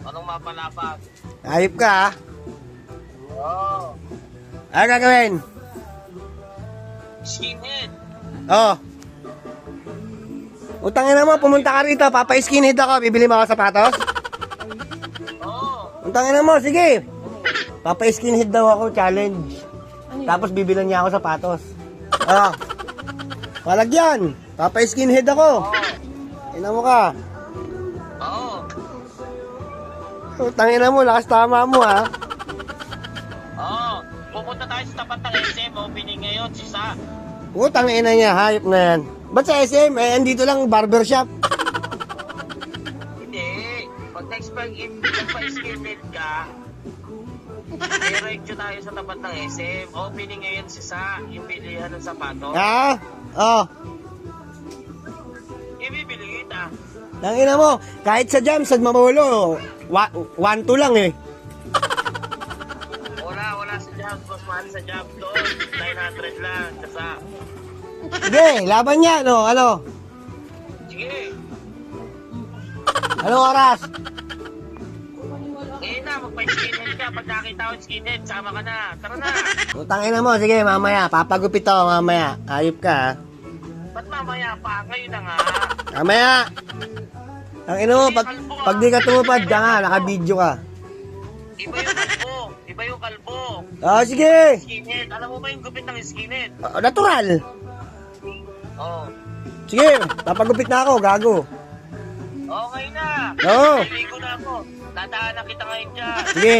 Anong mapalapag? Ayop ka ha. Oo. Ano gagawin? Skinhead. Oh. Utangin na mo, pumunta ka rito, papa-skinhead ako, bibili mo ako sapatos? Oo. Utangin na mo, sige. Papa-skinhead daw ako, challenge. Tapos bibilan niya ako sapatos. Oh. Walag yan. Papa-skinhead ako. Ina mo ka. Oo. Utangin na mo, lakas tama mo ha. Oo. Pupunta tayo sa tapat ng SM. Opening ngayon, sisa. Utangin na niya, hayop na yan. Ba't sa SM? Eh, andito lang barbershop. Hindi. Pag nagpa-skinhead ka, diretso tayo sa tapat ng SM. Opening ngayon, sisa. Yung bilihan ng sapato. Ha? Oh. Ibibili kita. Tangina mo, kahit sa jam, sa mamulo, 1-2 lang eh. Wala sa job. Mas mahal sa job doon. 900 lang. Kasa. Sige, laban niya, no? Ano? Sige. Anong oras? Ngayon na, magpa-skinhead ka. Pag nakita ko yung skinhead, sama ka na. Tara na. Utangin na mo, sige, mamaya. Papagupit ako mamaya. Ayop ka, ha? Ba't mamaya pa? Ngayon na nga. Mamaya! Ang ino mo, pag di ka tumupad, ka nga, naka-video ka. Iba yung kalbo. Iba yung kalbo. Oh, sige! Skinhead. Alam mo ba yung gupit ng skinhead? Natural! Oo. Sige, papagupit na ako, gago. Okay na. Oo. Naligo na ako. Dadaanan kita ngayon dyan. Sige,